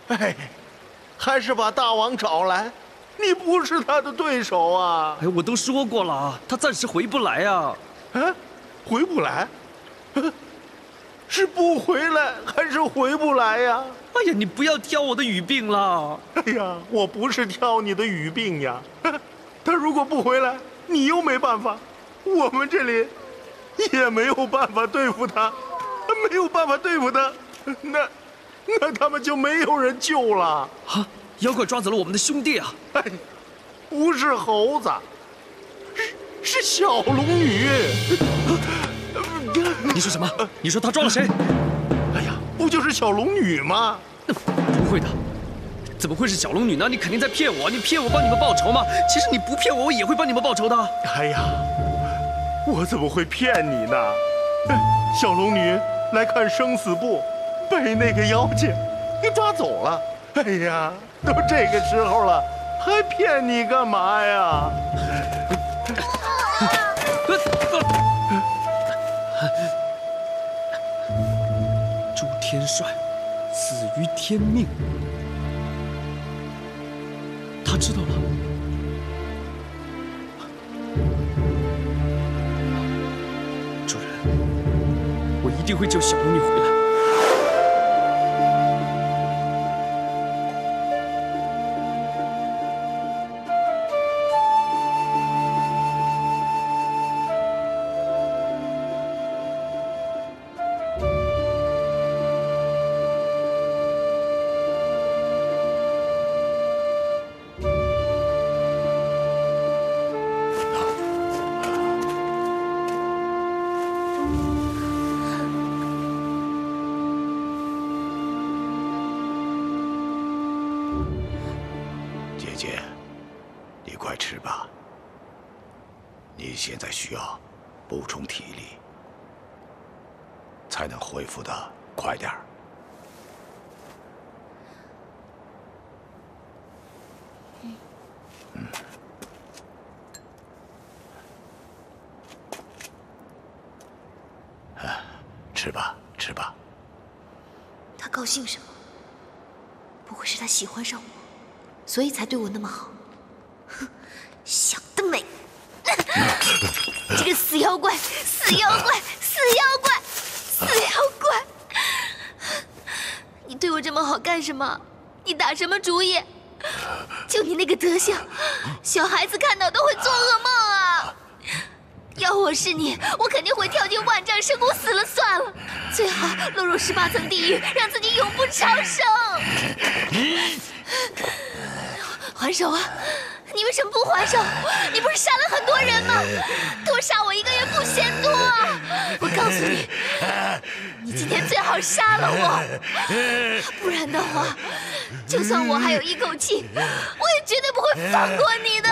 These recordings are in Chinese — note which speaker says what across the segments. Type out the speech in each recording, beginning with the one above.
Speaker 1: 哎，还是把大王找来，你不是他的对手啊！
Speaker 2: 哎，我都说过了，他暂时回不来啊。
Speaker 1: 啊，回不来？是不回来还是回不来呀？
Speaker 2: 哎呀，你不要挑我的语病了。
Speaker 1: 哎呀，我不是挑你的语病呀。他如果不回来，你又没办法，我们这里也没有办法对付他，没有办法对付他，那他们就没有人救了。
Speaker 2: 啊！妖怪抓走了我们的兄弟啊！
Speaker 1: 哎，不是猴子，是小龙女。
Speaker 2: 你说什么？你说他抓了谁？
Speaker 1: 哎呀，不就是小龙女吗？
Speaker 2: 不会的，怎么会是小龙女呢？你肯定在骗我！你骗我帮你们报仇吗？其实你不骗我，我也会帮你们报仇的。
Speaker 1: 哎呀，我怎么会骗你呢？小龙女来看生死簿，被那个妖精给抓走了。哎呀，都这个时候了，还骗你干嘛呀？
Speaker 2: 朱天帅死于天命，他知道了。主人，我一定会救小龙女回来。
Speaker 3: 姐姐，你快吃吧。你现在需要补充体力，才能恢复的快点儿。吃吧，吃吧。
Speaker 4: 他高兴什么？不会是他喜欢上我，所以才对我那么好？哼，想得美！这个死妖怪，死妖怪，死妖怪，死妖怪！你对我这么好干什么？你打什么主意？就你那个德行，小孩子看到都会做噩梦啊！要我是你，我肯定会跳进万丈深谷死了算了，最好落入18层地狱，让自己永不超生。还手啊！你为什么不还手？你不是杀了很多人吗？多杀我一个也不嫌多啊！我告诉你，你今天最好杀了我，不然的话，就算我还有一口气，我也绝对不会放过你的。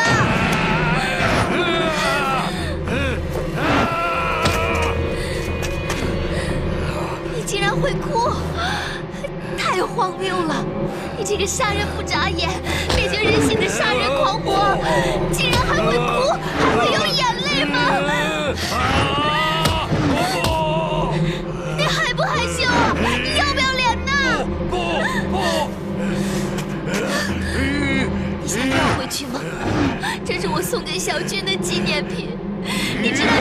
Speaker 4: 你竟然会哭，太荒谬了！你这个杀人不眨眼、灭绝人性的杀人狂魔，竟然还会哭，还会有眼泪吗？你害不害羞啊？你要不要脸呢？你想要回去吗？这是我送给小军的纪念品。你知道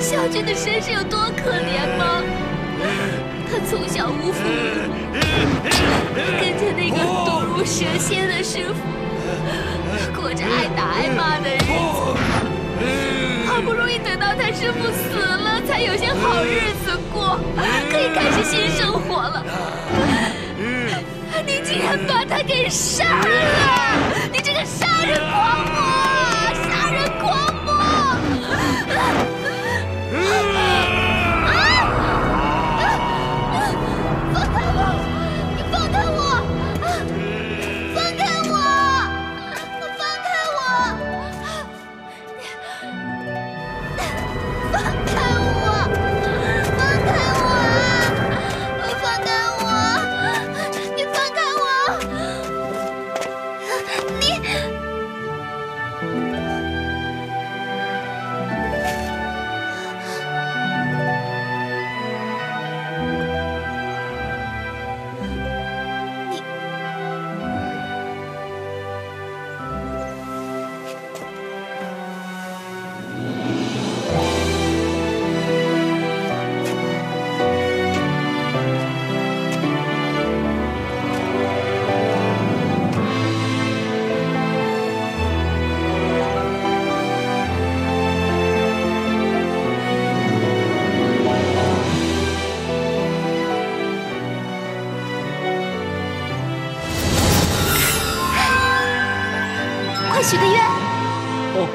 Speaker 4: 小军的身世有多可怜吗？他从小无父无母，跟着那个毒如蛇蝎的师傅，过着挨打挨骂的日子。好不容易等到他师傅死了，才有些好日子过，可以开始新生活了。你竟然把他给杀了！你这个杀人狂魔！杀人狂魔！许个愿。
Speaker 2: 哦。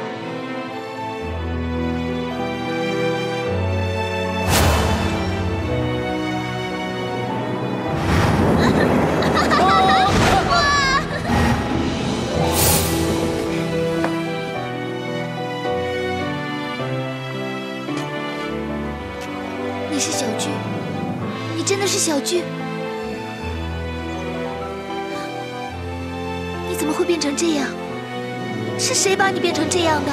Speaker 4: 你是小菊，你真的是小菊？你怎么会变成这样？是谁把你变成这样的？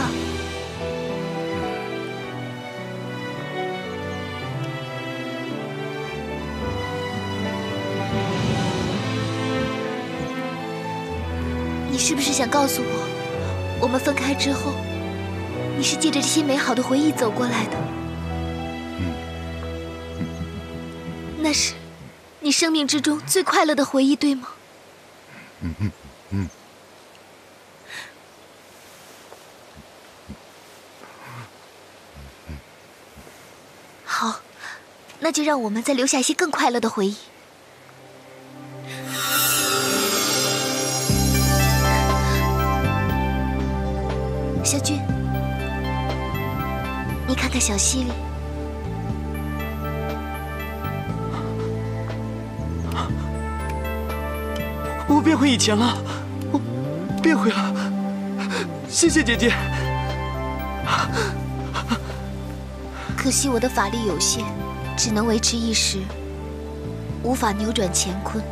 Speaker 4: 你是不是想告诉我，我们分开之后，你是借着这些美好的回忆走过来的？那是你生命之中最快乐的回忆，对吗？好，那就让我们再留下一些更快乐的回忆。小俊，你看看小溪里。
Speaker 2: 我变回以前了，我变回了，谢谢姐姐。
Speaker 4: 可惜我的法力有限，只能维持一时，无法扭转乾坤，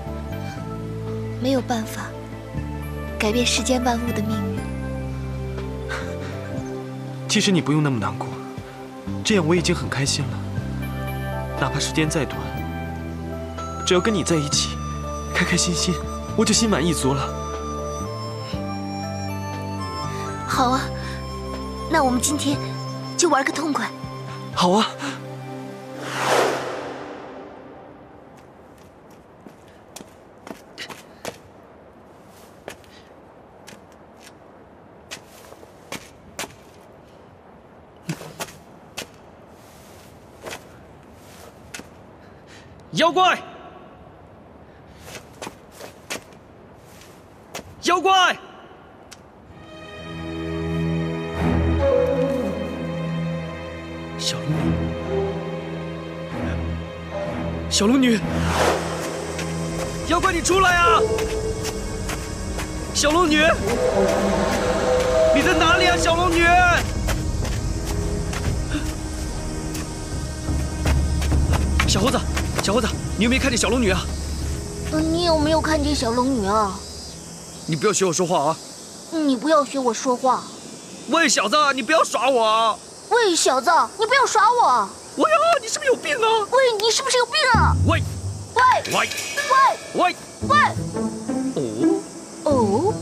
Speaker 4: 没有办法改变世间万物的命运。
Speaker 2: 其实你不用那么难过，这样我已经很开心了。哪怕时间再短，只要跟你在一起，开开心心，我就心满意足了。
Speaker 4: 好啊，那我们今天就玩个痛快。
Speaker 2: 好啊。妖怪！妖怪！小龙女，小龙女，妖怪，你出来啊！小龙女，你在哪里啊，小龙女？小猴子，小猴子，你有没有看见小龙女啊？
Speaker 4: 你有没有看见小龙女啊？
Speaker 2: 你不要学我说话啊！
Speaker 4: 你不要学我说话。
Speaker 2: 喂，小子，你不要耍我啊！
Speaker 4: 喂，小子，你不要耍我！
Speaker 2: 喂啊，你是不是有病啊？
Speaker 4: 喂，你是不是有病啊？
Speaker 2: 喂，
Speaker 4: 喂，
Speaker 2: 喂，
Speaker 4: 喂，
Speaker 2: 喂！
Speaker 4: 喂！
Speaker 2: 哦，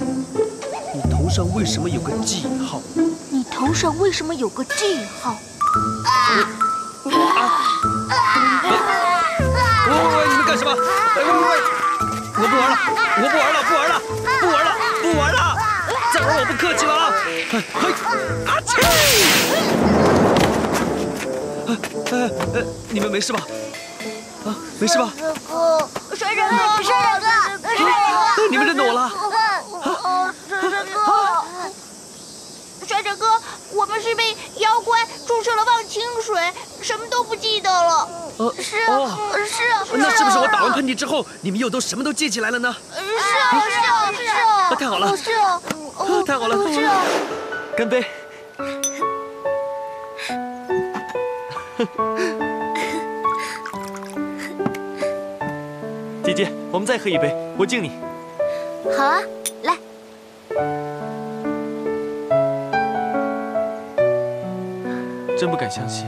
Speaker 2: 你头上为什么有个记号？
Speaker 4: 你头上为什么有个记号？
Speaker 2: 喂，你们干什么？喂！我不玩了，我不玩了，不玩了，不玩了，不玩了！再玩我不客气了啊！嘿，阿嚏！你们没事吧？啊，没事吧？
Speaker 4: 帅帅哥，帅帅哥，帅帅哥！
Speaker 2: 你们认得我了？
Speaker 4: 帅帅哥，帅帅哥，我们是被妖怪注射了忘情水，什么都不记得了。是啊，
Speaker 2: 那是不是我打完喷嚏之后，你们又都什么都记起来了呢？
Speaker 4: 是啊！
Speaker 2: 太好了！
Speaker 4: 是啊！
Speaker 2: 太好了！
Speaker 4: 是啊！
Speaker 2: 干杯！姐姐，我们再喝一杯，我敬你。
Speaker 4: 好啊，来。
Speaker 2: 真不敢相信，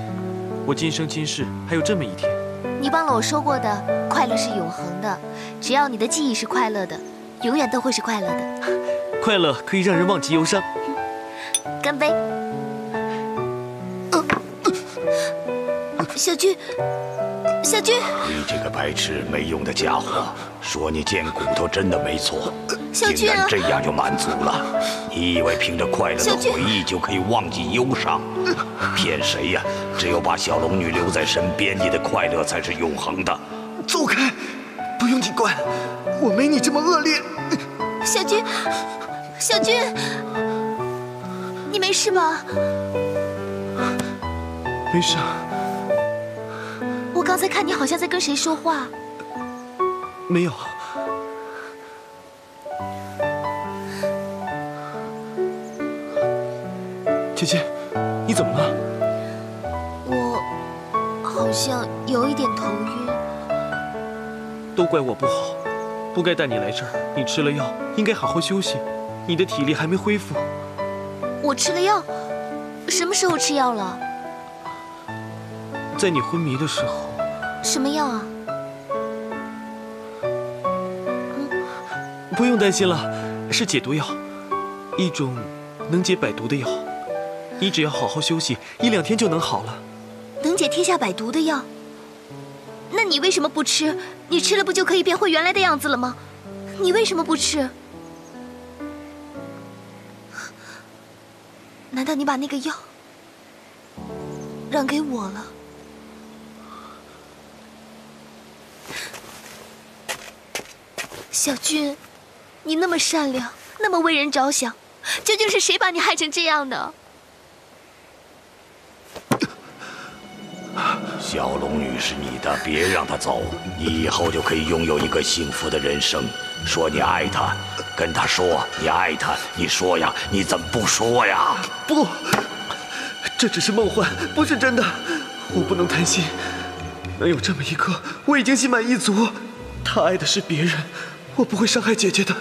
Speaker 2: 我今生今世还有这么一天。
Speaker 4: 你忘了我说过的，快乐是永恒的，只要你的记忆是快乐的，永远都会是快乐的。
Speaker 2: 快乐可以让人忘记忧伤。
Speaker 4: 干杯！小军，小军，
Speaker 3: 你这个白痴没用的家伙，说你贱骨头真的没错，
Speaker 4: 小军
Speaker 3: 竟然这样就满足了？你以为凭着快乐的回忆就可以忘记忧伤？骗谁呀？只有把小龙女留在身边，你的快乐才是永恒的。
Speaker 5: 走开！不用你管，我没你这么恶劣。
Speaker 4: 小军，小军，你没事吧？
Speaker 2: 没事。
Speaker 4: 我刚才看你好像在跟谁说话。
Speaker 2: 没有。姐姐，你怎么了？
Speaker 4: 我好像有一点头晕。
Speaker 2: 都怪我不好，不该带你来这儿。你吃了药，应该好好休息。你的体力还没恢复。
Speaker 4: 我吃了药？什么时候吃药了？
Speaker 2: 在你昏迷的时候。
Speaker 4: 什么药啊？
Speaker 2: 不用担心了，是解毒药，一种能解百毒的药。你只要好好休息，1、2天就能好了。
Speaker 4: 能解天下百毒的药？那你为什么不吃？你吃了不就可以变回原来的样子了吗？你为什么不吃？难道你把那个药让给我了？小俊，你那么善良，那么为人着想，究竟是谁把你害成这样的？
Speaker 3: 小龙女是你的，别让她走，你以后就可以拥有一个幸福的人生。说你爱她，跟她说你爱她，你说呀，你怎么不说呀？
Speaker 2: 不，这只是梦幻，不是真的。我不能贪心，能有这么一个，我已经心满意足。他爱的是别人，我不会伤害姐姐的。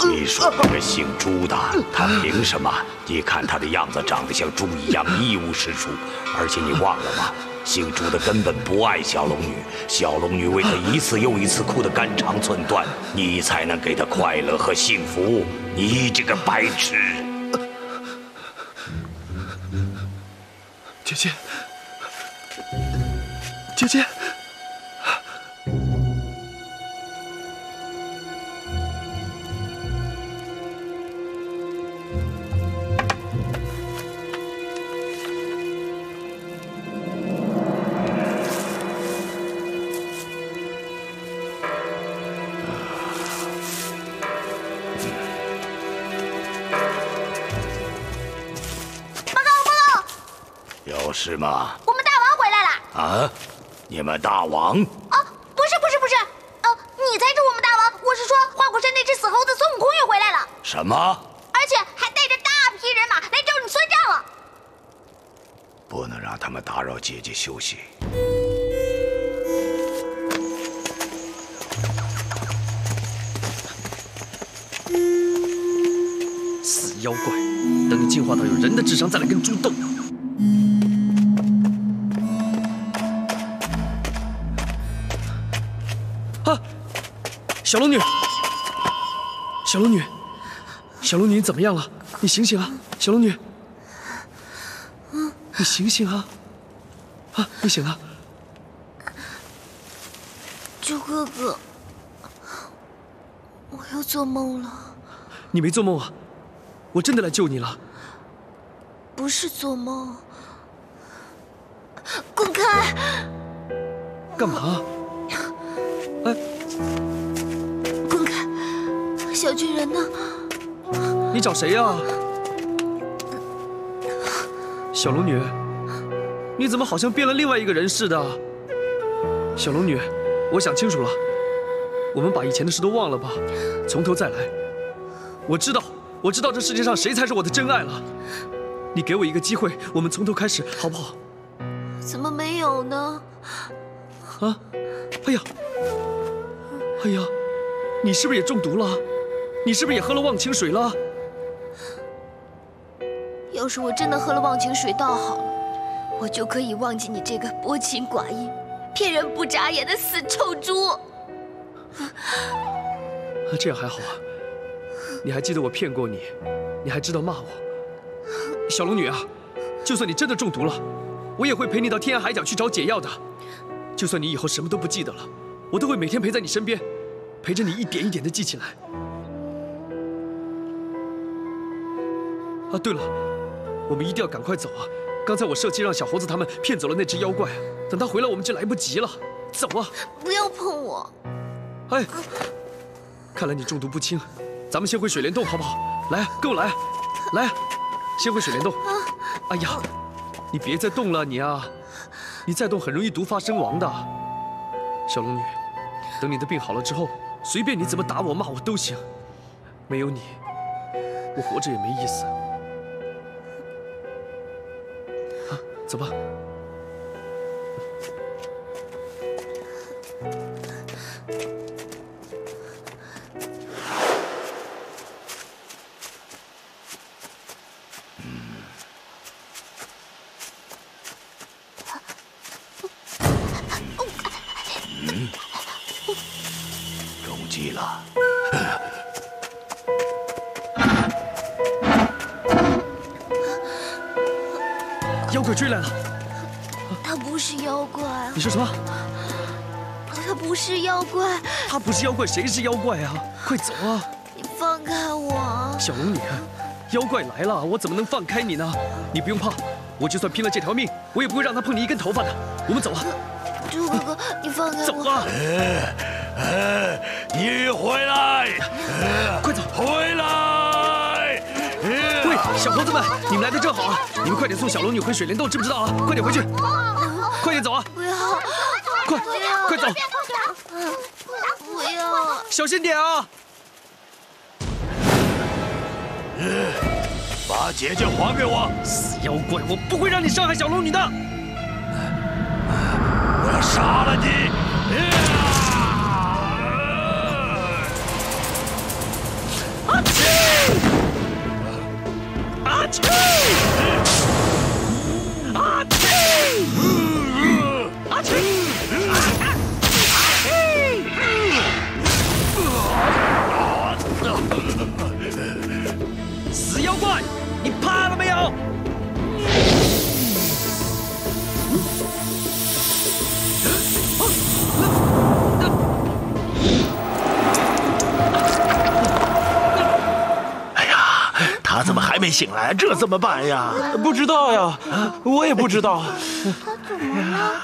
Speaker 3: 你说那个姓朱的，他凭什么？你看他的样子，长得像猪一样，一无是处。而且你忘了吗？姓朱的根本不爱小龙女，小龙女为他一次又一次哭得肝肠寸断，你才能给他快乐和幸福。你这个白痴！
Speaker 2: 姐姐，姐姐。
Speaker 3: 有事吗？
Speaker 4: 我们大王回来了。
Speaker 3: 啊？你们大王？
Speaker 4: 哦，不是，你才是我们大王。我是说，花果山那只死猴子孙悟空也回来了。
Speaker 3: 什么？
Speaker 4: 而且还带着大批人马来找你算账了。
Speaker 3: 不能让他们打扰姐姐休息。
Speaker 6: 死妖怪，等你进化到有人的智商，再来跟猪斗。啊！小龙女，小龙女，小龙女，你怎么样了？你醒醒啊，小龙女！你醒醒啊！啊，你醒了。
Speaker 4: 猪哥哥，我又做梦了。
Speaker 6: 你没做梦啊？我真的来救你了。
Speaker 4: 不是做梦。滚开！
Speaker 6: 干嘛？哎，
Speaker 4: 滚开！小巨人呢？
Speaker 6: 你找谁呀？小龙女，你怎么好像变了另外一个人似的？小龙女，我想清楚了，我们把以前的事都忘了吧，从头再来。我知道这世界上谁才是我的真爱了。你给我一个机会，我们从头开始，好不好？
Speaker 4: 怎么没有呢？
Speaker 6: 啊！哎呀！哎呀！你是不是也中毒了？你是不是也喝了忘情水了？
Speaker 4: 要是我真的喝了忘情水倒好了，我就可以忘记你这个薄情寡义、骗人不眨眼的死臭猪。
Speaker 6: 这样还好啊，你还记得我骗过你，你还知道骂我。小龙女啊，就算你真的中毒了，我也会陪你到天涯海角去找解药的。就算你以后什么都不记得了，我都会每天陪在你身边，陪着你一点一点的记起来。啊，对了，我们一定要赶快走啊！刚才我设计让小猴子他们骗走了那只妖怪，等他回来我们就来不及了。走啊！
Speaker 4: 不要碰我！
Speaker 6: 哎，看来你中毒不轻，咱们先回水帘洞好不好？来啊，跟我来啊！来啊，先回水帘洞。哎呀，你别再动了，你啊，你再动很容易毒发身亡的。小龙女，等你的病好了之后，随便你怎么打我骂我都行。没有你，我活着也没意思。啊，走吧。
Speaker 3: 中计了。
Speaker 6: 妖怪追来了！
Speaker 4: 他不是妖怪，
Speaker 6: 你说什么？
Speaker 4: 他不是妖怪，
Speaker 6: 他不是妖怪，谁是妖怪啊？快走啊！
Speaker 4: 你放开我！
Speaker 6: 小龙女，妖怪来了，我怎么能放开你呢？你不用怕，我就算拼了这条命，我也不会让他碰你一根头发的。我们走啊！
Speaker 4: 猪哥哥，你放开我！
Speaker 6: 走啊！
Speaker 3: 你回来！
Speaker 6: 快走！
Speaker 3: 回来！
Speaker 6: 喂，小猴子们，你们来的正好啊！你们快点送小龙女回水帘洞，知不知道啊？快点回去！快点走啊！
Speaker 4: 不要！
Speaker 6: 快走！
Speaker 4: 不要！
Speaker 6: 小心点啊！
Speaker 3: 把姐姐还给我！
Speaker 6: 死妖怪，我不会让你伤害小龙女的！
Speaker 3: 我要杀了你！
Speaker 6: 阿嚏！阿嚏！阿嚏！阿嚏！死妖怪，你怕了没有？
Speaker 1: 哎呀，他怎么还没醒来？这怎么办呀？
Speaker 2: 不知道呀，我也不知道。
Speaker 4: 他怎么了？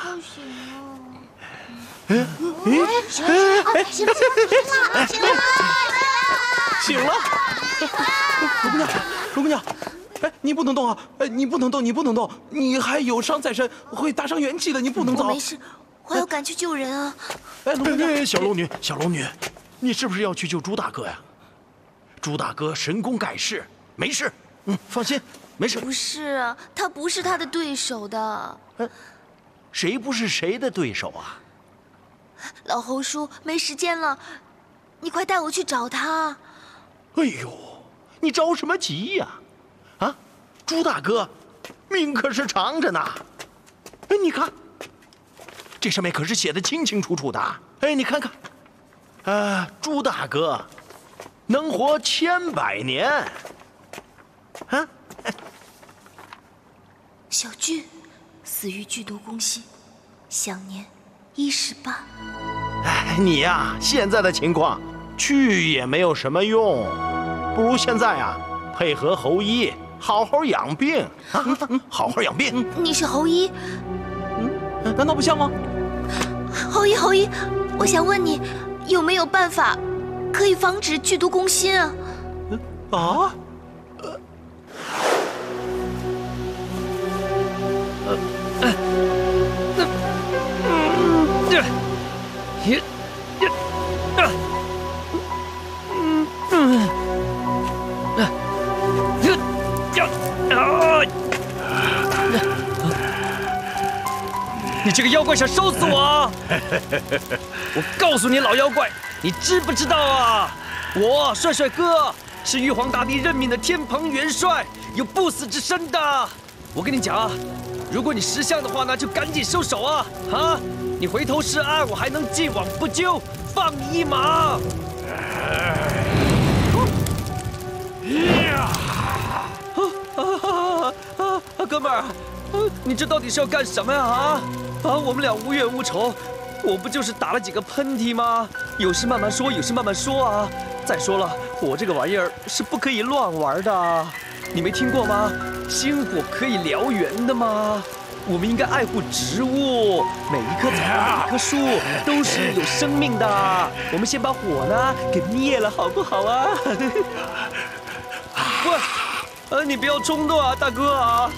Speaker 4: 不行
Speaker 2: 醒了，罗姑娘，罗姑娘，哎，你不能动啊！哎，你不能动，你不能动，你还有伤在身，会打伤元气的，你不能走。
Speaker 4: 我没事，我要赶去救人啊！
Speaker 2: 哎，罗姑娘，
Speaker 1: 小龙女，小龙女，你是不是要去救朱大哥呀？朱大哥神功盖世，没事，放心，没事。
Speaker 4: 不是啊，他不是他的对手的。
Speaker 1: 谁不是谁的对手啊？
Speaker 4: 老侯叔，没时间了，你快带我去找他。
Speaker 1: 哎呦，你着什么急呀？啊，朱大哥，命可是长着呢。哎，你看，这上面可是写的清清楚楚的。哎，你看看，朱大哥能活100年。啊，
Speaker 4: 小俊死于剧毒攻心，享年18。
Speaker 1: 哎，你呀，现在的情况去也没有什么用，不如现在啊，配合侯医，好好养病啊，好好养病。
Speaker 4: 你是侯医？
Speaker 2: 难道不像吗？
Speaker 4: 侯医，我想问你，有没有办法可以防止剧毒攻心啊？
Speaker 1: 啊？
Speaker 6: 你这个妖怪想收死我啊！我告诉你，老妖怪，你知不知道啊？我帅帅哥是玉皇大帝任命的天蓬元帅，有不死之身的。我跟你讲啊，如果你识相的话呢，就赶紧收手啊！啊，你回头是岸，我还能既往不咎，放你一马。哥们儿，你这到底是要干什么呀？啊，我们俩无冤无仇，我不就是打了几个喷嚏吗？有事慢慢说，有事慢慢说啊。再说了，火这个玩意儿是不可以乱玩的，你没听过吗？心火可以燎原的吗？我们应该爱护植物，每一棵草、每一棵树都是有生命的。我们先把火呢给灭了，好不好啊？喂，你不要冲动啊，大哥啊！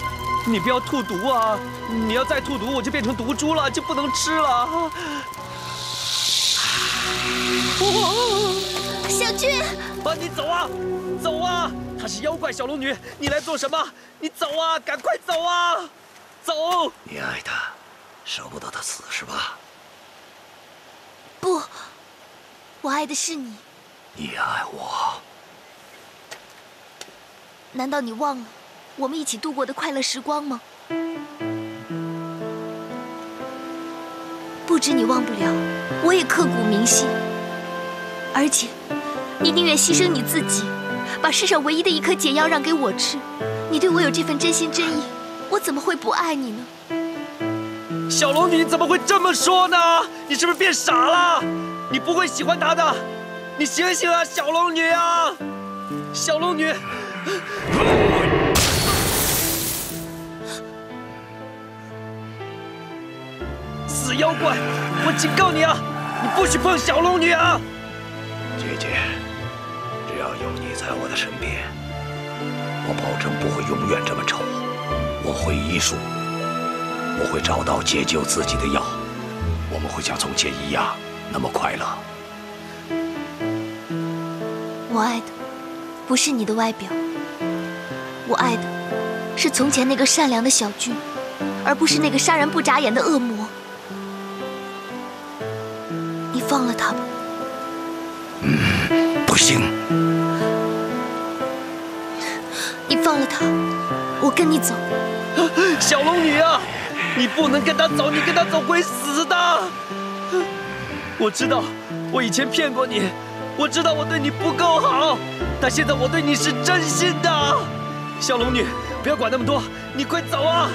Speaker 6: 你不要吐毒啊！你要再吐毒，我就变成毒猪了，就不能吃了。
Speaker 4: 小俊，
Speaker 6: 你走啊，走啊！她是妖怪小龙女，你来做什么？你走啊，赶快走啊，走！
Speaker 3: 你爱他，舍不得他死是吧？
Speaker 4: 不，我爱的是你。
Speaker 3: 你爱我？
Speaker 4: 难道你忘了我们一起度过的快乐时光吗？不止你忘不了，我也刻骨铭心。而且，你宁愿牺牲你自己，把世上唯一的一颗解药让给我吃。你对我有这份真心真意，我怎么会不爱你呢？
Speaker 6: 小龙女，你怎么会这么说呢？你是不是变傻了？你不会喜欢他的，你醒醒啊，小龙女啊！小龙女，死妖怪！我警告你啊，你不许碰小龙女啊！
Speaker 3: 姐姐，只要有你在我的身边，我保证不会永远这么丑。我会医术，我会找到解救自己的药，我们会像从前一样那么快乐。
Speaker 4: 我爱的不是你的外表，我爱的是从前那个善良的小俊，而不是那个杀人不眨眼的恶魔。你放了他吧。
Speaker 3: 不行。
Speaker 4: 你放了他，我跟你走。
Speaker 6: 小龙女啊，你不能跟他走，你跟他走会死的。我知道，我以前骗过你，我知道我对你不够好，但现在我对你是真心的。小龙女，不要管那么多，你快走啊！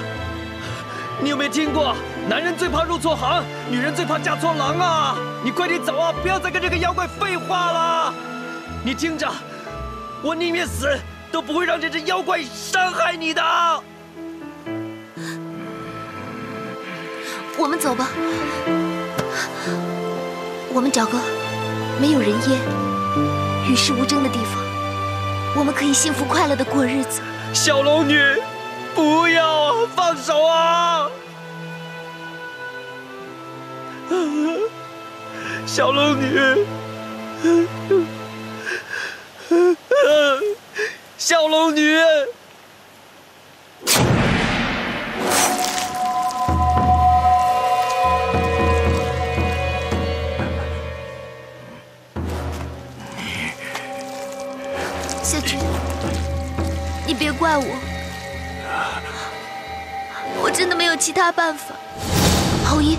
Speaker 6: 你有没有听过，男人最怕入错行，女人最怕嫁错郎啊！你快点走啊，不要再跟这个妖怪废话了。你听着，我宁愿死，都不会让这只妖怪伤害你的。
Speaker 4: 我们走吧，我们找个没有人烟、与世无争的地方，我们可以幸福快乐的过日子。
Speaker 6: 小龙女，不要啊，放手啊！小龙女，小龙女。
Speaker 4: 小俊，你别怪我，我真的没有其他办法。侯姨，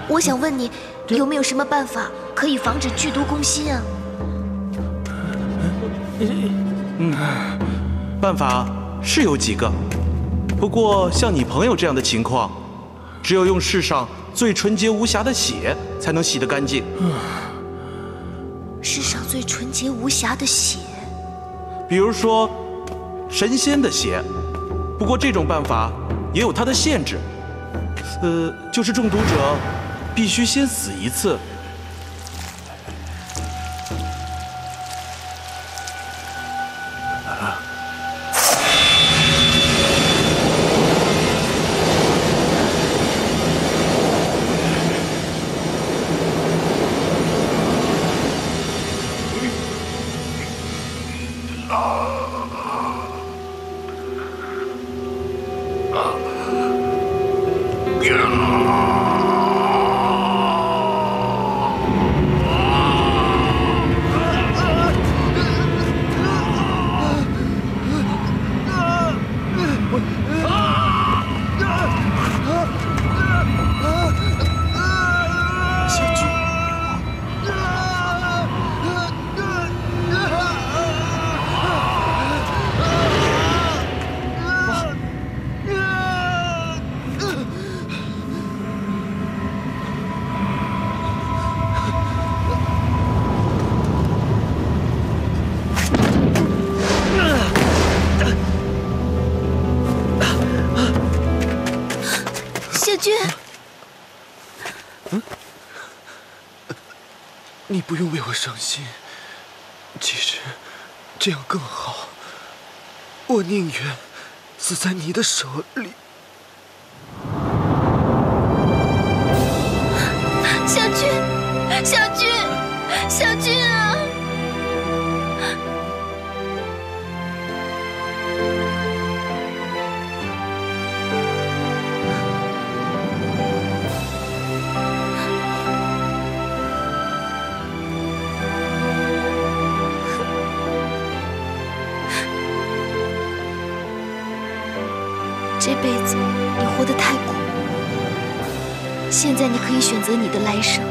Speaker 4: 我想问你，有没有什么办法可以防止剧毒攻心啊？
Speaker 7: 办法是有几个，不过像你朋友这样的情况，只有用世上最纯洁无瑕的血才能洗得干净。
Speaker 4: 世上最纯洁无瑕的血。
Speaker 7: 比如说，神仙的血。不过这种办法也有它的限制，就是中毒者必须先死一次。
Speaker 2: 你不用为我伤心，其实这样更好。
Speaker 5: 我宁愿死在你的手里。
Speaker 4: 小俊，小俊，小俊啊！这辈子你活得太苦，现在你可以选择你的来生。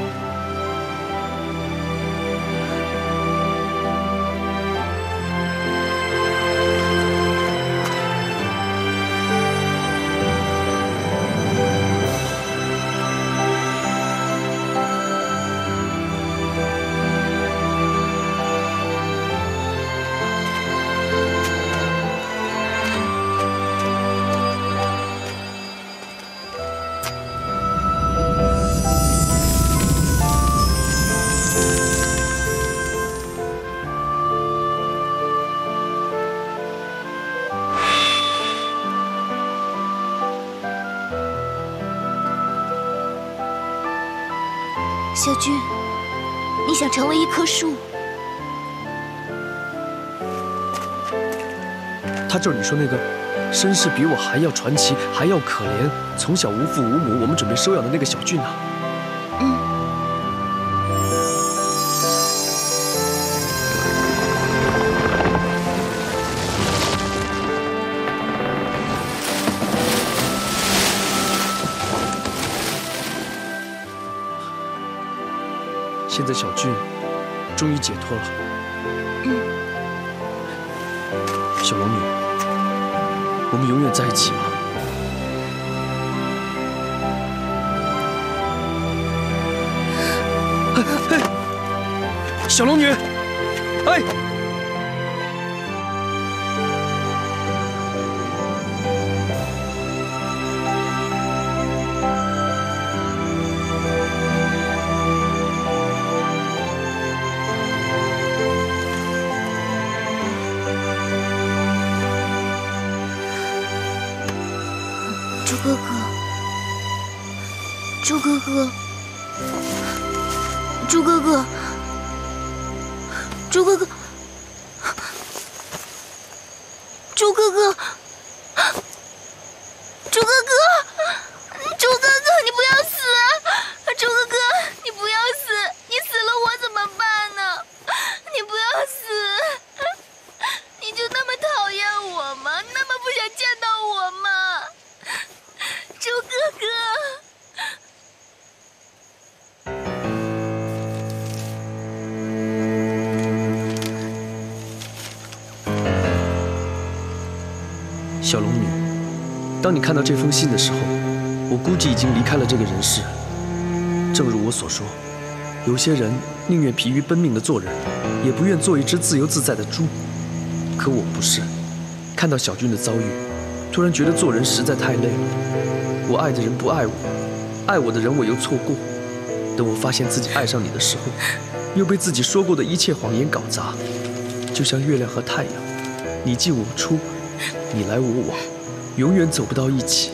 Speaker 4: 小俊，你想成为一棵树？
Speaker 6: 他就是你说那个身世比我还要传奇，还要可怜，从小无父无母，我们准备收养的那个小俊啊。现在小俊终于解脱了。小龙女，我们永远在一起吗？小龙女，哎！
Speaker 4: 猪哥哥，猪哥哥，猪哥哥，猪哥哥，猪哥哥，猪哥哥，猪哥哥，你不要死啊！猪哥哥，你不要死，你死了我怎么办呢？你不要死，你就那么讨厌我吗？那么不想见到我吗？猪哥哥，
Speaker 6: 小龙女，当你看到这封信的时候，我估计已经离开了这个人世。正如我所说，有些人宁愿疲于奔命的做人，也不愿做一只自由自在的猪。可我不是，看到小俊的遭遇，突然觉得做人实在太累了。我爱的人不爱我，爱我的人我又错过。等我发现自己爱上你的时候，又被自己说过的一切谎言搞砸。就像月亮和太阳，你进我出，你来我往，永远走不到一起。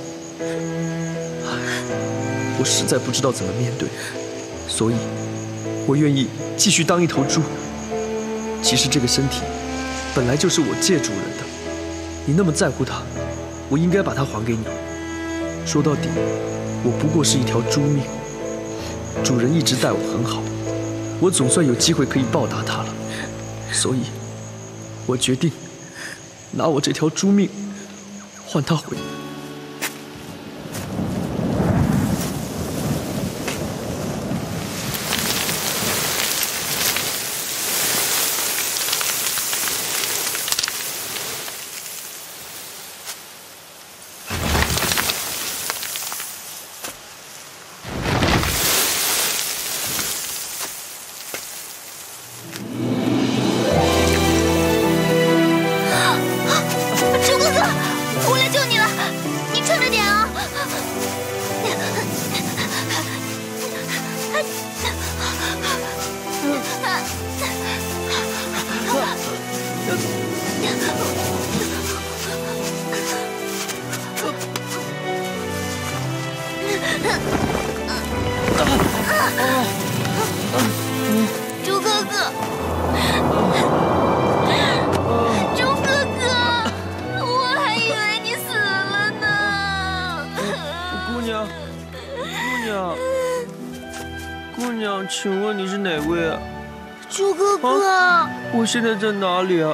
Speaker 6: 我实在不知道怎么面对，所以，我愿意继续当一头猪。其实这个身体，本来就是我借主人的，你那么在乎它，我应该把它还给你。说到底，我不过是一条猪命。主人一直待我很好，我总算有机会可以报答他了。所以，我决定拿我这条猪命换他回来。
Speaker 4: 猪哥哥，我来救你了！
Speaker 6: 娘，请问你是哪位啊？
Speaker 8: 猪哥哥，
Speaker 6: 我现在在哪里啊？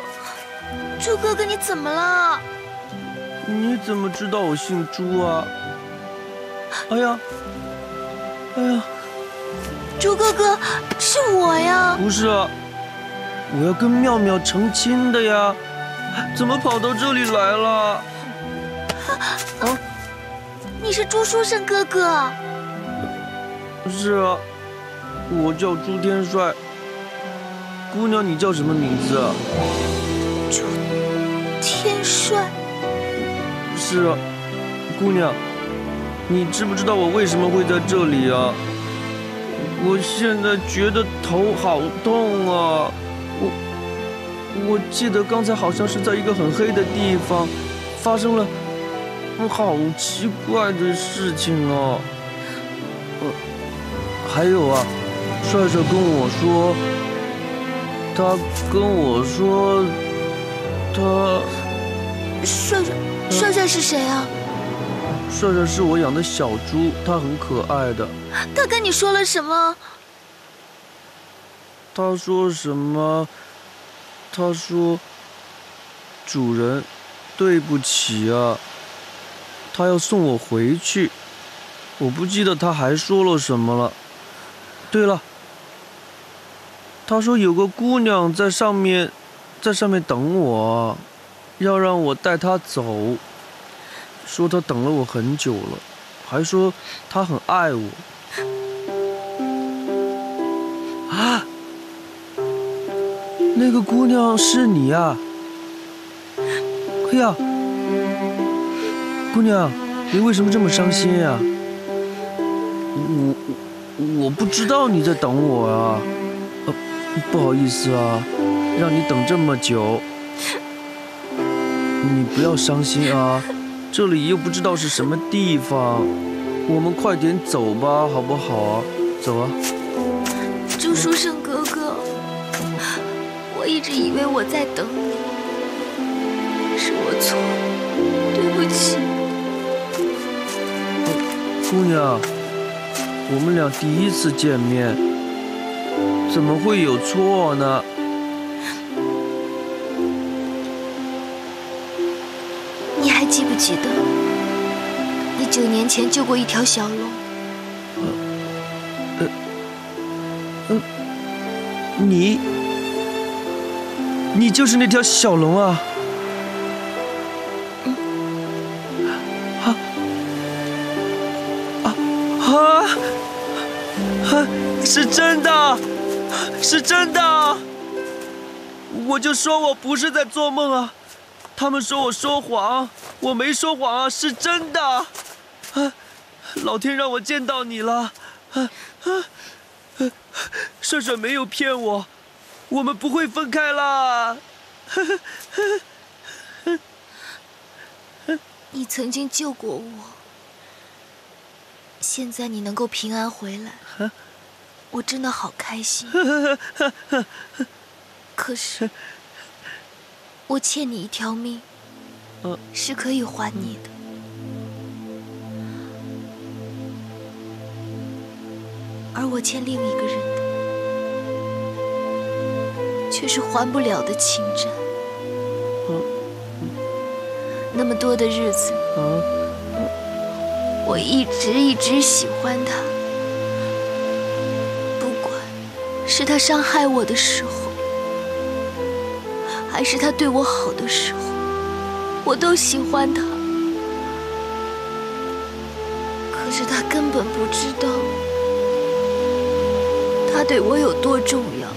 Speaker 8: 猪哥哥，你怎么了？
Speaker 6: 你怎么知道我姓朱啊？哎呀，哎呀，
Speaker 8: 猪哥哥，是我呀！
Speaker 6: 不是啊，我要跟妙妙成亲的呀，怎么跑到这里来了？啊，
Speaker 8: 你是朱书生哥哥？
Speaker 6: 是啊，我叫朱天帅。姑娘，你叫什么名字啊？
Speaker 8: 朱天帅。
Speaker 6: 是啊，姑娘，你知不知道我为什么会在这里啊？我现在觉得头好痛啊！我记得刚才好像是在一个很黑的地方，发生了好奇怪的事情啊。还有啊，帅帅跟我说，
Speaker 8: 帅帅是谁啊？
Speaker 6: 帅帅是我养的小猪，它很可爱的。
Speaker 8: 他跟你说了什么？
Speaker 6: 他说什么？他说：“主人，对不起啊。”他要送我回去。我不记得他还说了什么了。对了，他说有个姑娘在上面等我，要让我带她走。说她等了我很久了，还说她很爱我。啊！那个姑娘是你呀？哎呀，姑娘，你为什么这么伤心呀？我不知道你在等我啊，不好意思啊，让你等这么久。你不要伤心啊，这里又不知道是什么地方，我们快点走吧，好不好啊？走啊！
Speaker 8: 朱书生哥哥，我一直以为我在等你，是我错了，对不起。
Speaker 6: 姑娘，我们俩第一次见面，怎么会有错呢？
Speaker 8: 你还记不记得，你9年前救过一条小龙？
Speaker 6: 你就是那条小龙啊！是真的，是真的！我就说我不是在做梦啊！他们说我说谎，我没说谎啊，是真的！老天让我见到你了！帅帅没有骗我，我们不会分开啦！
Speaker 8: 你曾经救过我，现在你能够平安回来，我真的好开心。可是，我欠你一条命，是可以还你的。而我欠另一个人的，却是还不了的情债。那么多的日子，我一直喜欢他，不管是他伤害我的时候，还是他对我好的时候，我都喜欢他。可是他根本不知道，他对我有多重要。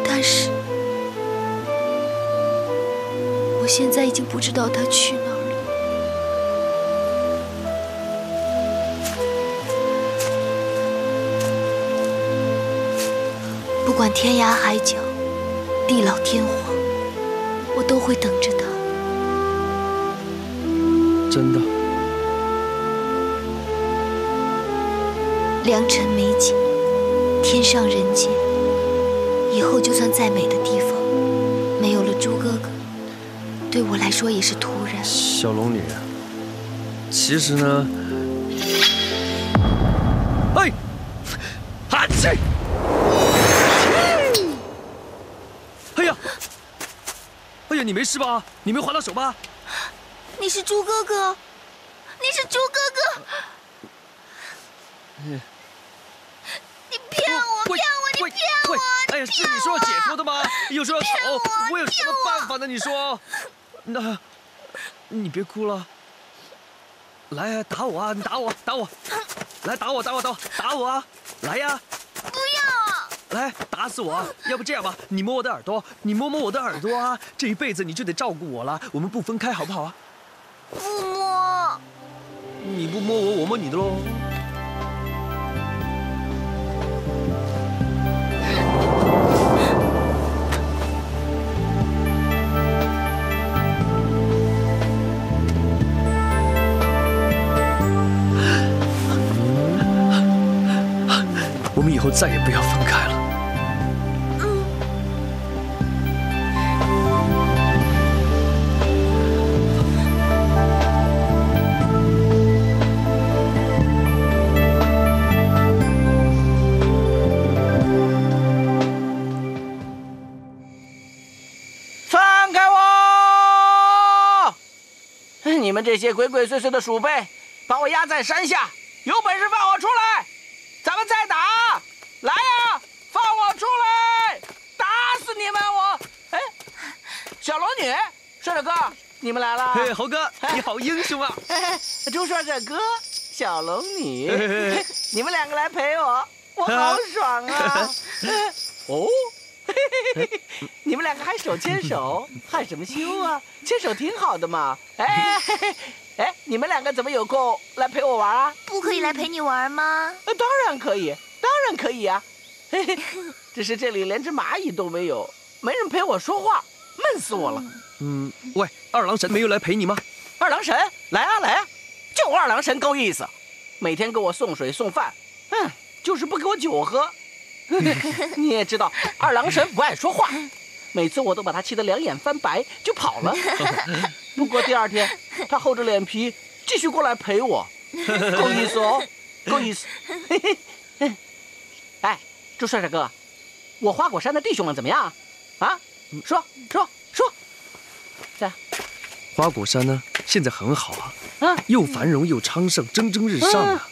Speaker 8: 但是，我现在已经不知道他去哪儿了。不管天涯海角，地老天荒，我都会等着他。
Speaker 6: 真的。
Speaker 8: 良辰美景，天上人间，以后就算再美的地方，没有了猪哥哥，对我来说也是突然。
Speaker 6: 小龙女，其实呢，哎，反击！哎呀，哎呀，你没事吧？你没划到手吧？
Speaker 8: 你是猪哥哥，你是猪哥哥！你骗我，骗我，你骗我！
Speaker 6: 哎呀，是你说要解脱的吗？又说要逃，我有什么办法呢？你说，那，你别哭了。来，打我啊！你打我，打我！来，打我啊！来呀！
Speaker 8: 不要啊！
Speaker 6: 来，打死我啊！要不这样吧，你摸我的耳朵，你摸摸我的耳朵啊！这一辈子你就得照顾我了，我们不分开，好不好啊？
Speaker 8: 不摸。
Speaker 6: 你不摸我，我摸你的喽。我们以后再也不要分开了。
Speaker 9: 放开我！你们这些鬼鬼祟祟的鼠辈，把我压在山下，有本事放我出来！咱们再打！来呀，放我出来！打死你们！哎，小龙女、帅帅哥，你们来了。
Speaker 6: 嘿，猴哥，你好英雄啊！
Speaker 9: 猪帅帅哥，小龙女，你们两个来陪我，我好爽啊！哦，你们两个还手牵手，害什么羞啊？牵手挺好的嘛。哎，你们两个怎么有空来陪我玩啊？
Speaker 8: 不可以来陪你玩吗？
Speaker 9: 当然可以，当然可以啊！只是这里连只蚂蚁都没有，没人陪我说话，闷死我了。
Speaker 6: 喂，二郎神没有来陪你吗？
Speaker 9: 二郎神，来啊来啊！就二郎神够意思，每天给我送水送饭，就是不给我酒喝。你也知道，二郎神不爱说话，每次我都把他气得两眼翻白就跑了。不过第二天，他厚着脸皮继续过来陪我，够意思哦，够意思。哎，猪帅帅哥，我花果山的弟兄们怎么样？啊，说。这
Speaker 6: 花果山呢，现在很好啊，又繁荣又昌盛，蒸蒸日上啊。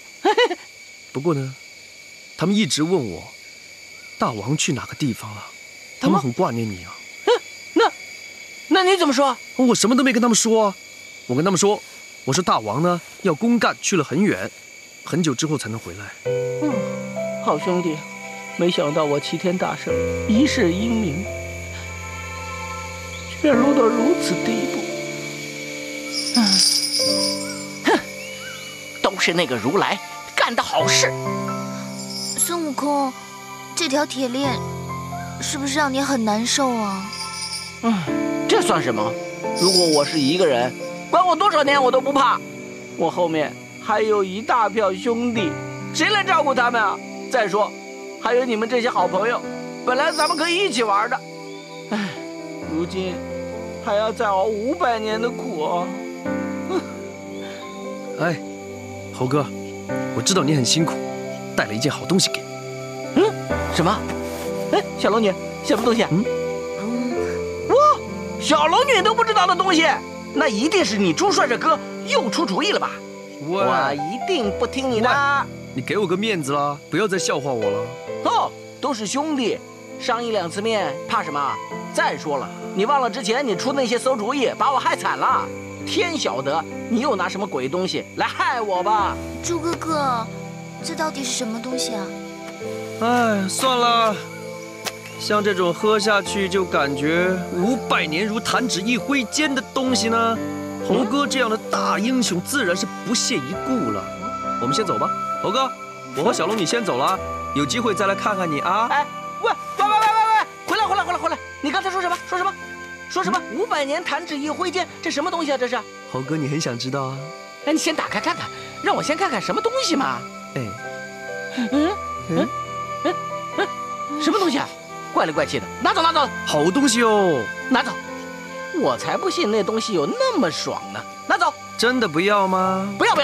Speaker 6: 不过呢，他们一直问我，大王去哪个地方了？他们很挂念你啊。
Speaker 9: 那你怎么说？
Speaker 6: 我什么都没跟他们说啊。我跟他们说，我说大王呢要公干，去了很远，很久之后才能回来。
Speaker 9: 好兄弟，没想到我齐天大圣，一世英名，却落到如此地步。哼，都是那个如来干的好事。
Speaker 8: 孙悟空，这条铁链是不是让你很难受啊？
Speaker 9: 这算什么？如果我是一个人，管我多少年我都不怕。我后面还有一大票兄弟，谁来照顾他们啊？再说，还有你们这些好朋友，本来咱们可以一起玩的。唉，如今还要再熬500年的苦啊！
Speaker 6: 哎，猴哥，我知道你很辛苦，带了一件好东西给你。
Speaker 9: 什么？哎，小龙女，什么东西？哇，小龙女都不知道的东西，那一定是你猪帅帅哥又出主意了吧？我一定不听你的。
Speaker 6: 你给我个面子啦，不要再笑话我了。
Speaker 9: 哦，都是兄弟，商一两次面怕什么？再说了，你忘了之前你出那些馊主意，把我害惨了。天晓得你又拿什么鬼东西来害我吧？
Speaker 8: 猪哥哥，这到底是什么东西啊？
Speaker 6: 哎，算了，像这种喝下去就感觉500年如弹指一挥间的东西呢，猴哥这样的大英雄自然是不屑一顾了。我们先走吧，猴哥，我和小龙女先走了，有机会再来看看你啊。
Speaker 9: 哎，喂，回来！你刚才说什么？500年弹指一挥间，这什么东西啊？这是？
Speaker 6: 猴哥，你很想知道啊？
Speaker 9: 哎，你先打开看看，让我先看看什么东西嘛。
Speaker 6: 哎，
Speaker 9: 什么东西啊？怪里怪气的，拿走！
Speaker 6: 好东西哦，
Speaker 9: 拿走！我才不信那东西有那么爽呢！拿走！
Speaker 6: 真的不要吗？
Speaker 9: 不要！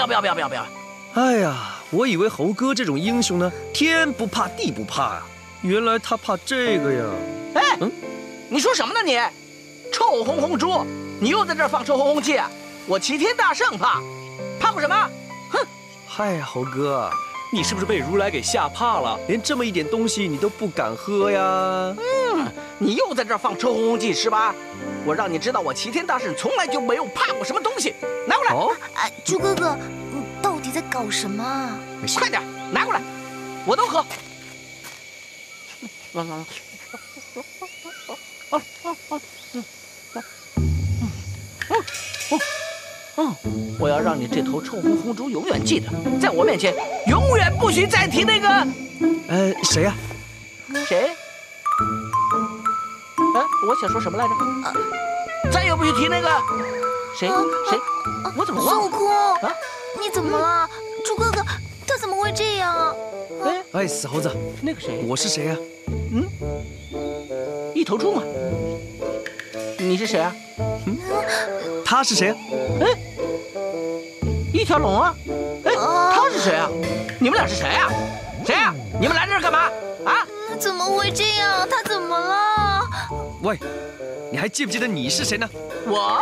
Speaker 6: 哎呀，我以为猴哥这种英雄呢，天不怕地不怕啊，原来他怕这个呀。
Speaker 9: 哎，你说什么呢你？臭烘烘猪，你又在这儿放臭烘烘气啊！我齐天大圣怕过什么？哼！
Speaker 6: 嗨呀，猴哥，你是不是被如来给吓怕了？连这么一点东西你都不敢喝呀？
Speaker 9: 你又在这儿放臭烘烘气是吧？我让你知道，我齐天大圣从来就没有怕过什么东西。拿过来！
Speaker 6: 哦，
Speaker 8: 猪哥哥，你到底在搞什么啊？
Speaker 9: 快点拿过来，我都喝。我要让你这头臭烘烘猪永远记得，在我面前永远不许再提那个。
Speaker 6: 谁呀？
Speaker 9: 谁？我想说什么来着？再也不许提那个。谁？我怎么忘了？
Speaker 8: 孙悟空，你怎么了？猪哥哥，他怎么会这样？
Speaker 6: 哎，死猴子，
Speaker 9: 那个谁？
Speaker 6: 我是谁呀？
Speaker 9: 一头猪嘛。你是谁啊？
Speaker 6: 他是谁啊？
Speaker 9: 一条龙啊！他是谁啊？你们俩是谁啊？谁啊？你们来这儿干嘛？啊？
Speaker 8: 怎么会这样？他怎么了？
Speaker 6: 喂，你还记不记得你是谁呢？
Speaker 9: 我？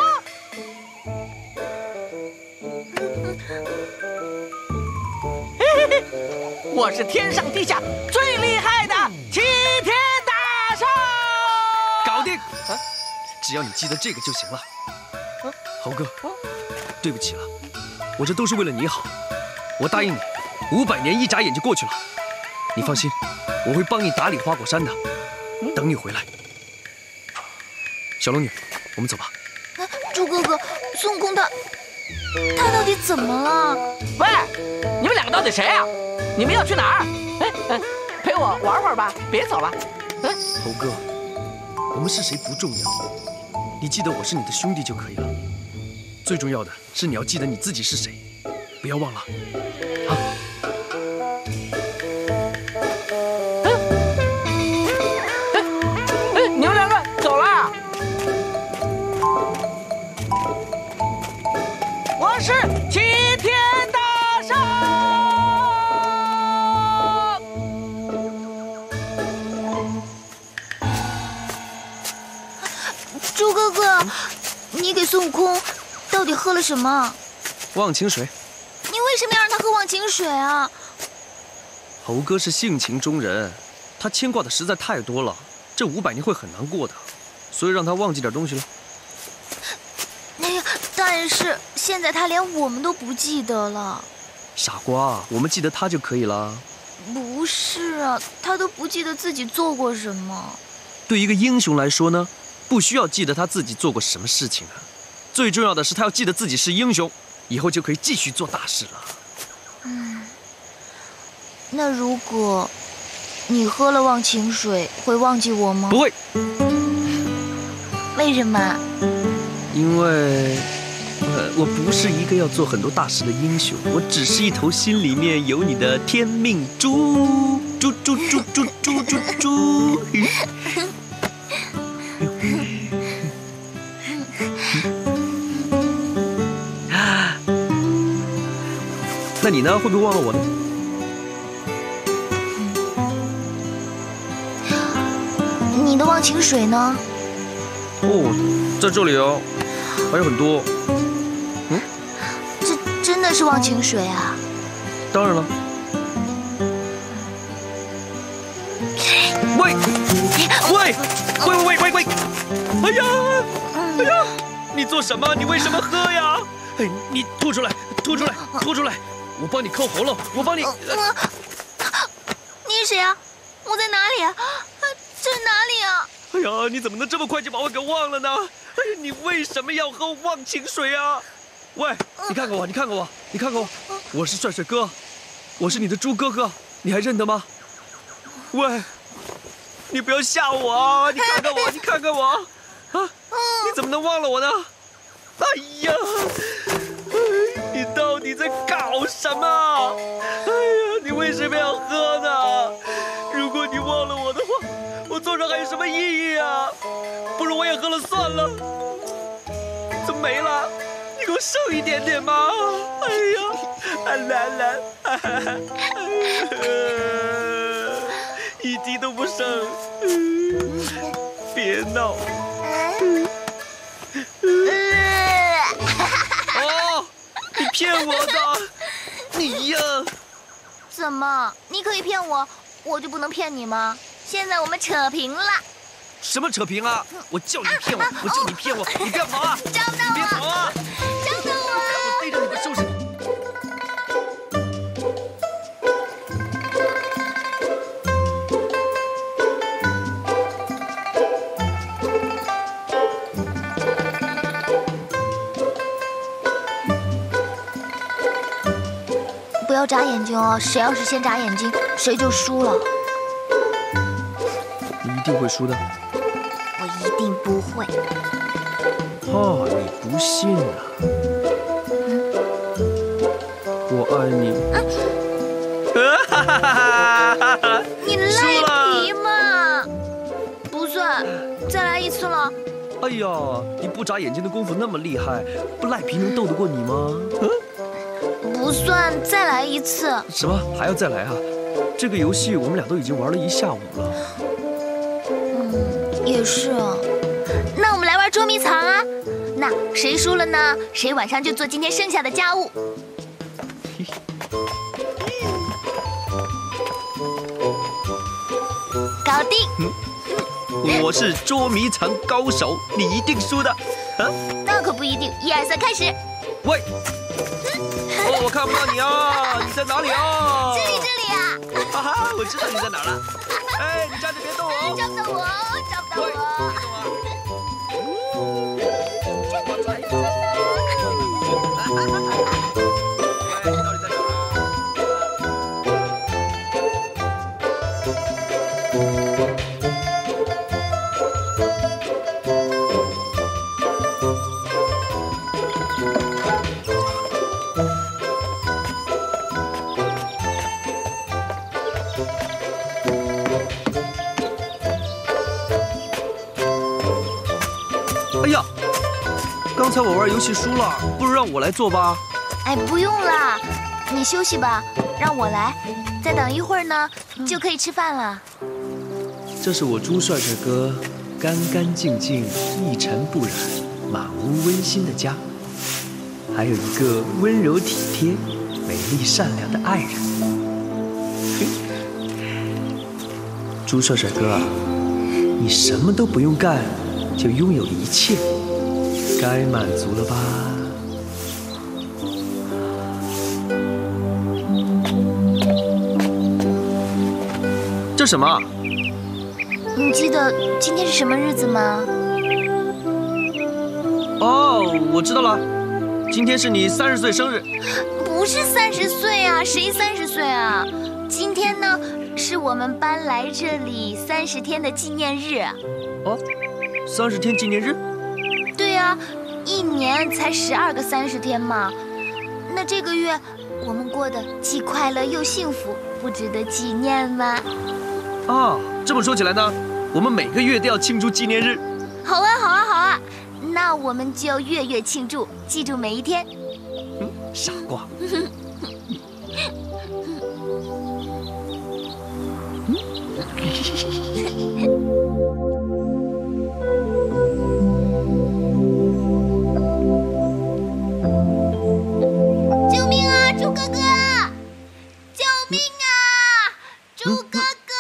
Speaker 9: 我是天上地下最厉害的齐天大圣。
Speaker 6: 搞定！只要你记得这个就行了。猴哥，对不起了，我这都是为了你好。我答应你，500年一眨眼就过去了。你放心，我会帮你打理花果山的，等你回来。小龙女，我们走吧。
Speaker 8: 猪哥哥，孙悟空他到底怎么了？
Speaker 9: 喂，你们两个到底谁啊？你们要去哪儿？陪我玩会儿吧，别走了。
Speaker 6: 猴哥，我们是谁不重要，你记得我是你的兄弟就可以了。最重要的是你要记得你自己是谁，不要忘了啊！
Speaker 9: 你们两个走了。我是齐天大圣。
Speaker 8: 猪哥哥，你给孙悟空到底喝了什么？
Speaker 6: 忘情水。
Speaker 8: 你为什么要让他喝忘情水啊？
Speaker 6: 猴哥是性情中人，他牵挂的实在太多了，这500年会很难过的，所以让他忘记点东西了。
Speaker 8: 哎呀，但是现在他连我们都不记得了。
Speaker 6: 傻瓜，我们记得他就可以了。
Speaker 8: 不是啊，他都不记得自己做过什么。
Speaker 6: 对一个英雄来说呢，不需要记得他自己做过什么事情啊，最重要的是他要记得自己是英雄，以后就可以继续做大事了。
Speaker 8: 那如果你喝了忘情水，会忘记我吗？
Speaker 6: 不会。
Speaker 8: 为什么？
Speaker 6: 因为我不是一个要做很多大事的英雄，我只是一头心里面有你的天命猪。那你呢？会不会忘了我呢？
Speaker 8: 你的忘情水呢？
Speaker 6: 哦，在这里哦，还有很多。
Speaker 8: 这真的是忘情水啊？
Speaker 6: 当然了。喂！哎呀！你做什么？你为什么喝呀？你吐出来！我帮你抠喉咙，我帮你。
Speaker 8: 你是谁啊？我在哪里啊？这是哪里啊？
Speaker 6: 哎呀，你怎么能这么快就把我给忘了呢？哎呀，你为什么要喝忘情水啊？喂，你看看我，我是帅帅哥，我是你的猪哥哥，你还认得吗？喂，你不要吓我啊！你看看我，啊，你怎么能忘了我呢？哎呀，你到底在搞什么？哎呀，你为什么要喝呢？如果你忘了我的话，我做人还有什么意义啊？不如我也喝了算了。怎么没了？你给我剩一点点嘛！哎呀，
Speaker 2: 兰兰，一滴都不剩，别闹。哦，你骗我的，你呀！
Speaker 8: 怎么？你可以骗我，我就不能骗你吗？现在我们扯平了。
Speaker 6: 什么扯平啊？我叫你骗我，我叫你骗我，你不要跑啊！
Speaker 8: 找到我！
Speaker 6: 别跑啊！
Speaker 8: 找到我！
Speaker 6: 我逮着你们收拾你！
Speaker 8: 不要眨眼睛哦，谁要是先眨眼睛，谁就输了。
Speaker 6: 你一定会输的。
Speaker 8: 我一定不会。
Speaker 6: 哦，你不信啊？我爱你。
Speaker 8: 你赖皮嘛？不算，再来一次了。
Speaker 6: 哎呀，你不眨眼睛的功夫那么厉害，不赖皮能斗得过你吗？
Speaker 8: 不算，再来一次。
Speaker 6: 什么？还要再来啊？这个游戏我们俩都已经玩了1下午了。
Speaker 8: 也是啊。那我们来玩捉迷藏啊！那谁输了呢？谁晚上就做今天剩下的家务。搞定。
Speaker 6: 我是捉迷藏高手，你一定输的。啊？
Speaker 8: 那可不一定。1、2、3，开始。
Speaker 6: 喂！哦，我看不到你啊，你在哪里啊？
Speaker 8: 这里啊！
Speaker 6: 哈哈，我知道你在哪了。哎，你站着别动哦！
Speaker 8: 找不到我，找不到我。真的。哎，
Speaker 6: 你到底在哪儿？哎呀，刚才我玩游戏输了，不如让我来做吧。
Speaker 8: 哎，不用啦，你休息吧，让我来。再等一会儿呢，就可以吃饭了。
Speaker 6: 这是我朱帅帅哥干干净净、一尘不染、满屋温馨的家，还有一个温柔体贴、美丽善良的爱人。朱帅帅哥，你什么都不用干，就拥有了一切，该满足了吧？这什么？
Speaker 8: 你记得今天是什么日子吗？
Speaker 6: 哦，我知道了，今天是你30岁生日。
Speaker 8: 不是30岁啊，谁30岁啊？今天呢，是我们搬来这里30天的纪念日。
Speaker 6: 哦，30天纪念日？
Speaker 8: 对啊，1年才12个30天嘛。那这个月我们过得既快乐又幸福，不值得纪念吗？
Speaker 6: 啊，这么说起来呢，我们每个月都要庆祝纪念日。
Speaker 8: 好啊，好啊，好啊，那我们就月月庆祝，记住每一天。
Speaker 6: 傻瓜。
Speaker 8: 救命啊，猪哥哥！救命啊，猪哥哥！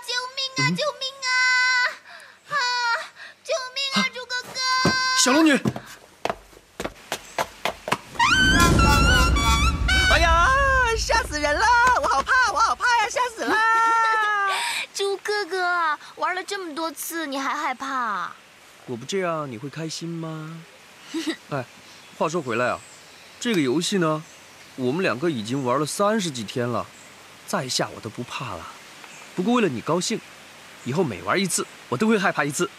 Speaker 8: 救命啊，救命啊！啊，救命啊，猪哥哥！
Speaker 6: 小龙女。
Speaker 9: 哎呀，吓死人了！我好怕，我好怕呀，吓死了！
Speaker 8: 猪哥哥，玩了这么多次，你还害怕？
Speaker 6: 我不这样，你会开心吗？哎，话说回来啊，这个游戏呢，我们2个已经玩了30几天了，再下我都不怕了。不过为了你高兴，以后每玩一次，我都会害怕一次。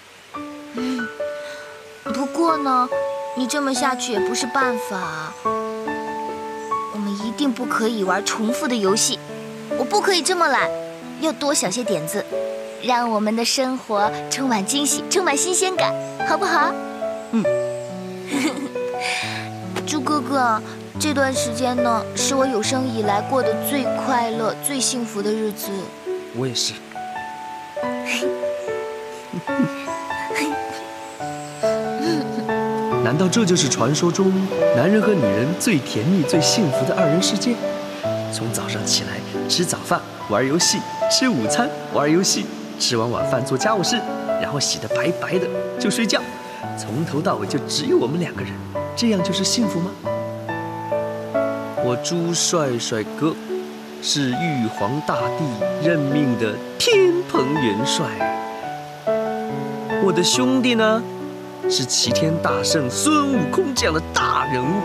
Speaker 8: 不过呢，你这么下去也不是办法。我们一定不可以玩重复的游戏，我不可以这么懒，要多想些点子，让我们的生活充满惊喜，充满新鲜感，好不好？猪哥哥，这段时间呢，是我有生以来过得最快乐、最幸福的日子。
Speaker 6: 我也是。难道这就是传说中男人和女人最甜蜜、最幸福的二人世界？从早上起来吃早饭、玩游戏，吃午餐、玩游戏，吃完晚饭做家务事，然后洗得白白的就睡觉，从头到尾就只有我们2个人，这样就是幸福吗？我朱帅帅哥是玉皇大帝任命的天蓬元帅，我的兄弟呢是齐天大圣孙悟空这样的大人物，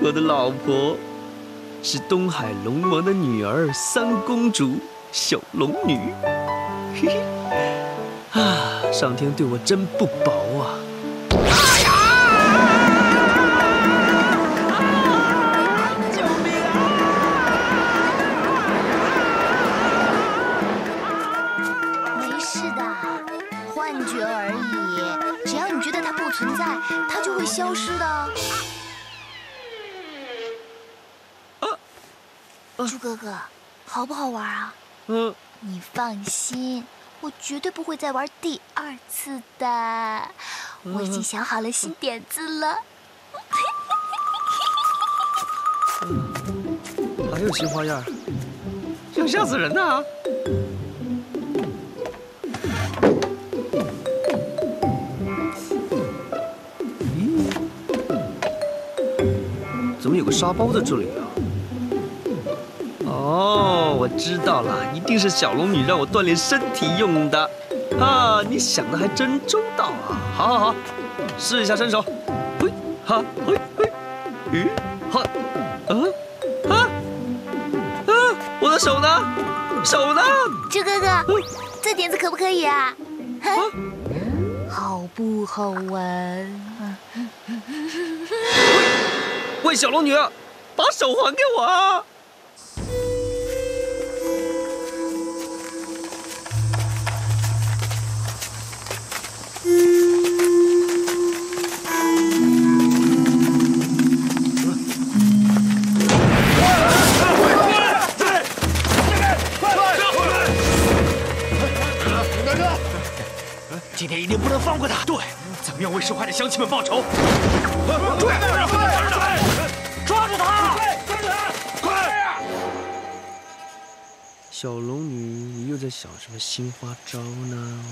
Speaker 6: 我的老婆是东海龙王的女儿三公主小龙女。嘿嘿，啊，上天对我真不薄啊！
Speaker 8: 存在，它就会消失的。猪哥哥，好不好玩啊？你放心，我绝对不会再玩第2次的。我已经想好了新点子了。
Speaker 6: 还有新花样，想吓死人呐！怎么有个沙包在这里啊？哦，我知道了，一定是小龙女让我锻炼身体用的。啊，你想的还真周到啊！好好好，试一下伸手。嘿，哈，嘿，嘿，哈，我的手呢？手呢？
Speaker 8: 猪哥哥，这点子可不可以啊？好不好玩？
Speaker 6: 喂，小龙女，把手还给我啊！
Speaker 2: 今天一定不能放过他。对，咱们要为受害的乡亲们报仇。
Speaker 9: 抓住他！
Speaker 2: 快！
Speaker 6: 小龙女，你又在想什么新花招呢？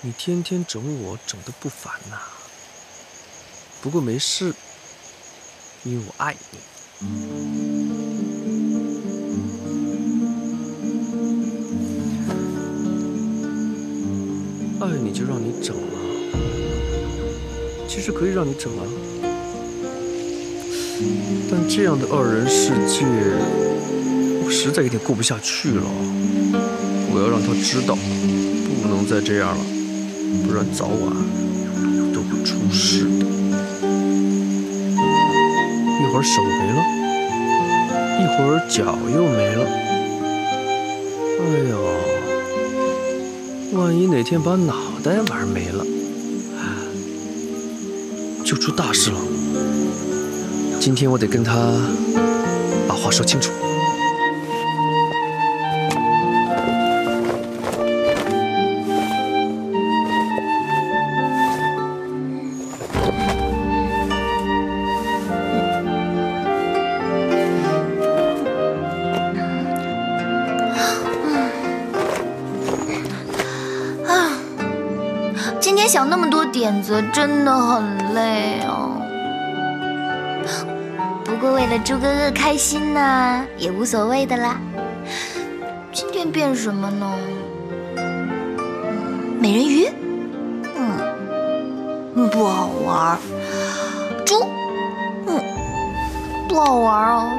Speaker 6: 你天天整我，整得不烦呐。不过没事，因为我爱你。爱你就让你整了，其实可以让你整啊，但这样的二人世界，我实在有点过不下去了。我要让他知道，不能再这样了，不然早晚都会出事的。一会儿手没了，一会儿脚又没了，哎呦！万一哪天把脑袋玩没了，就出大事了。今天我得跟他把话说清楚。
Speaker 8: 今天想那么多点子，真的很累哦。不过为了猪哥哥开心呢，也无所谓的啦。今天变什么呢？美人鱼？不好玩。猪？不好玩啊。